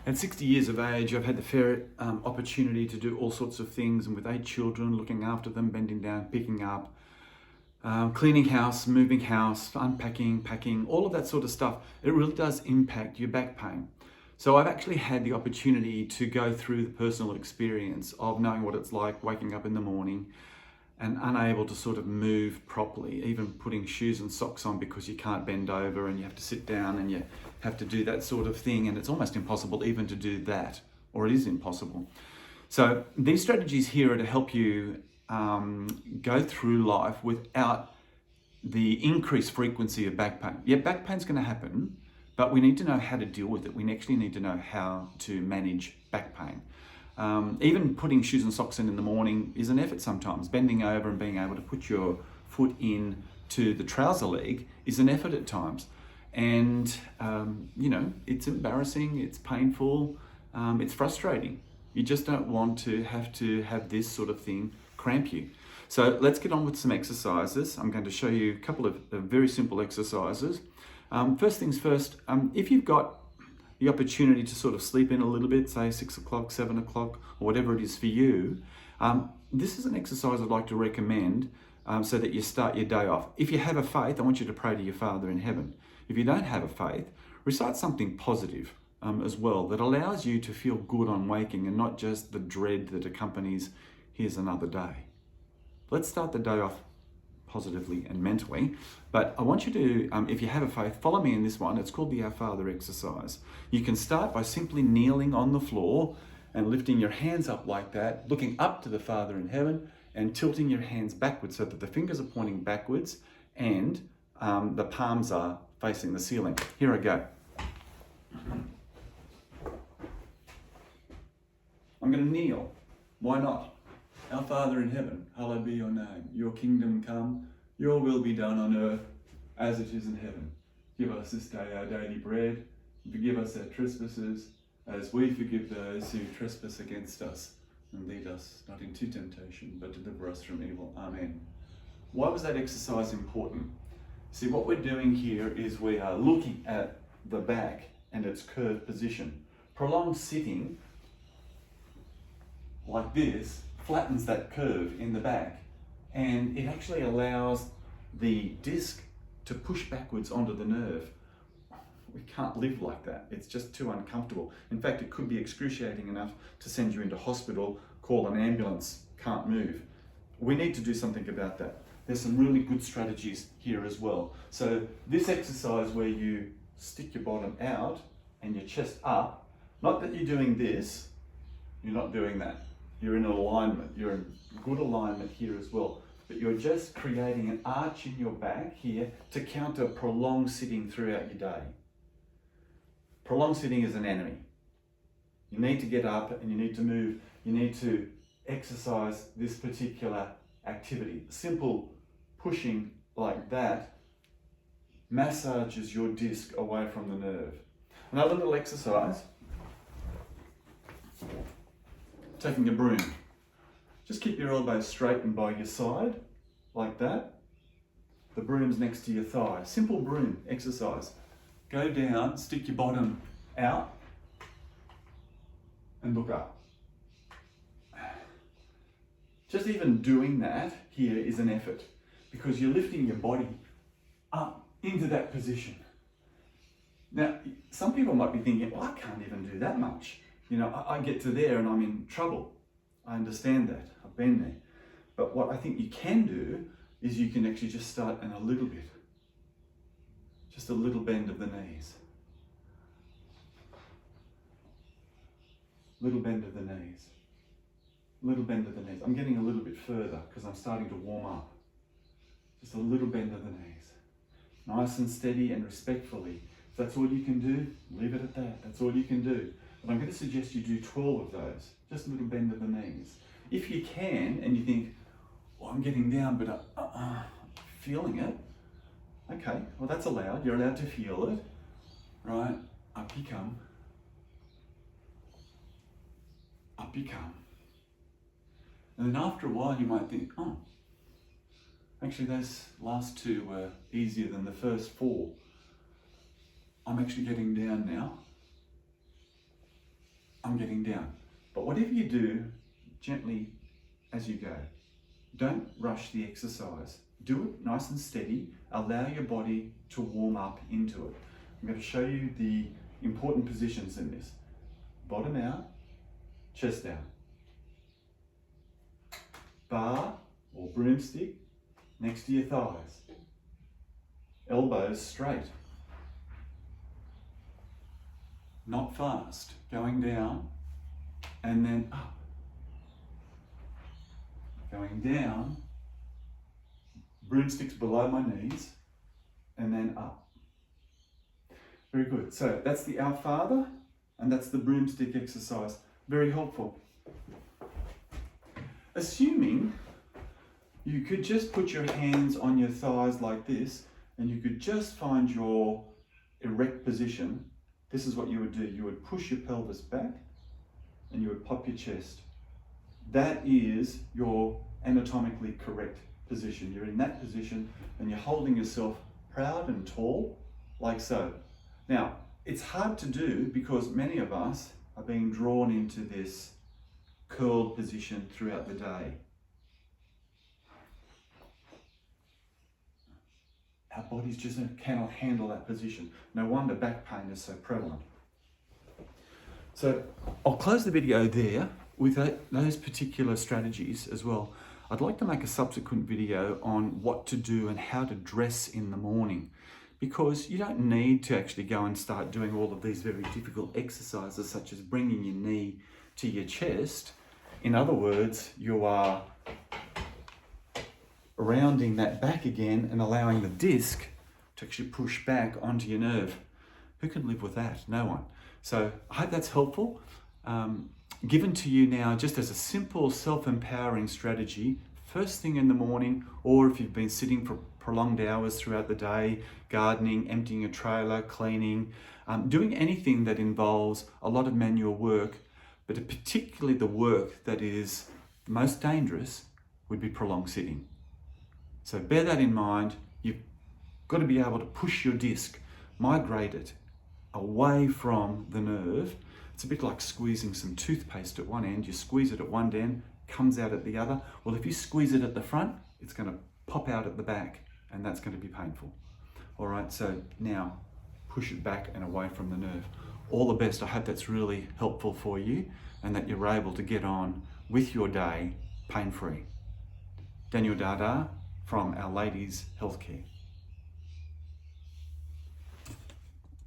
At 60 years of age, I've had the fair opportunity to do all sorts of things, and with 8 children, looking after them, bending down, picking up, cleaning house, moving house, unpacking, packing, all of that sort of stuff, it really does impact your back pain. So I've actually had the opportunity to go through the personal experience of knowing what it's like waking up in the morning and unable to sort of move properly, even putting shoes and socks on because you can't bend over and you have to sit down and you have to do that sort of thing, and it's almost impossible even to do that, or it is impossible. So these strategies here are to help you go through life without the increased frequency of back pain. Yeah, back pain's going to happen, but we need to know how to deal with it. We actually need to know how to manage back pain. Even putting shoes and socks in the morning is an effort sometimes. Bending over and being able to put your foot in to the trouser leg is an effort at times. And, it's embarrassing, it's painful, it's frustrating. You just don't want to have this sort of thing cramp you. So let's get on with some exercises. I'm going to show you a couple of very simple exercises. First things first, if you've got the opportunity to sort of sleep in a little bit, say 6 o'clock, 7 o'clock, or whatever it is for you, this is an exercise I'd like to recommend so that you start your day off. If you have a faith, I want you to pray to your Father in heaven. If you don't have a faith, recite something positive as well that allows you to feel good on waking and not just the dread that accompanies here's another day. Let's start the day off positively and mentally. But I want you to, if you have a faith, follow me in this one. It's called the Our Father exercise. You can start by simply kneeling on the floor and lifting your hands up like that, looking up to the Father in heaven and tilting your hands backwards so that the fingers are pointing backwards and the palms are facing the ceiling. Here I go. I'm going to kneel. Why not? Our Father in heaven, hallowed be your name. Your kingdom come, your will be done on earth as it is in heaven. Give us this day our daily bread, and forgive us our trespasses, as we forgive those who trespass against us. And lead us not into temptation, but deliver us from evil. Amen. Why was that exercise important? See, what we're doing here is we are looking at the back and its curved position. Prolonged sitting like this flattens that curve in the back, and it actually allows the disc to push backwards onto the nerve. We can't live like that. It's just too uncomfortable. In fact, it could be excruciating enough to send you into hospital, call an ambulance, can't move. We need to do something about that. There's some really good strategies here as well. So this exercise where you stick your bottom out and your chest up, not that you're doing this, you're not doing that. You're in alignment, you're in good alignment here as well, but you're just creating an arch in your back here to counter prolonged sitting throughout your day. Prolonged sitting is an enemy. You need to get up and you need to move, you need to exercise this particular activity. Simple pushing like that massages your disc away from the nerve. Another little exercise. Taking a broom. Just keep your elbows straight and by your side, like that. The broom's next to your thigh. Simple broom exercise. Go down, stick your bottom out, and look up. Just even doing that here is an effort because you're lifting your body up into that position. Now, some people might be thinking, well, I can't even do that much. I get to there and I'm in trouble. I understand that. I've been there. But what I think you can do is you can actually just start in a little bit. Just a little bend of the knees. Little bend of the knees. Little bend of the knees. I'm getting a little bit further because I'm starting to warm up. Just a little bend of the knees. Nice and steady and respectfully. If that's all you can do, leave it at that. That's all you can do. But I'm going to suggest you do 12 of those. Just a little bend of the knees. If you can, and you think, well, I'm getting down, but feeling it. Okay, well that's allowed. You're allowed to feel it. Right, up you come. Up you come. And then after a while you might think, oh, actually those last two were easier than the first four. I'm actually getting down now. I'm getting down. But whatever you do, gently as you go. Don't rush the exercise. Do it nice and steady. Allow your body to warm up into it. I'm going to show you the important positions in this. Bottom out, chest down. Bar or broomstick next to your thighs. Elbows straight. Not fast. Going down and then up. Going down, broomsticks below my knees, and then up. Very good. So that's the Our Father, and that's the broomstick exercise. Very helpful. Assuming you could just put your hands on your thighs like this, and you could just find your erect position, this is what you would do. You would push your pelvis back, and you would pop your chest. That is your anatomically correct position. You're in that position and you're holding yourself proud and tall, like so. Now, it's hard to do because many of us are being drawn into this curled position throughout the day. Our bodies just cannot handle that position. No wonder back pain is so prevalent. So I'll close the video there with those particular strategies as well. I'd like to make a subsequent video on what to do and how to dress in the morning, because you don't need to actually go and start doing all of these very difficult exercises such as bringing your knee to your chest. In other words, you are rounding that back again and allowing the disc to actually push back onto your nerve. Who can live with that? No one. So I hope that's helpful. Given to you now just as a simple self-empowering strategy, first thing in the morning, or if you've been sitting for prolonged hours throughout the day, gardening, emptying a trailer, cleaning, doing anything that involves a lot of manual work, but particularly the work that is most dangerous would be prolonged sitting. So bear that in mind. You've got to be able to push your disc, migrate it away from the nerve. It's a bit like squeezing some toothpaste at one end. You squeeze it at one end, comes out at the other. Well, if you squeeze it at the front, it's going to pop out at the back, and that's going to be painful. All right, so now push it back and away from the nerve. All the best. I hope that's really helpful for you and that you're able to get on with your day pain-free. Daniel Dada from Our Ladies Healthcare.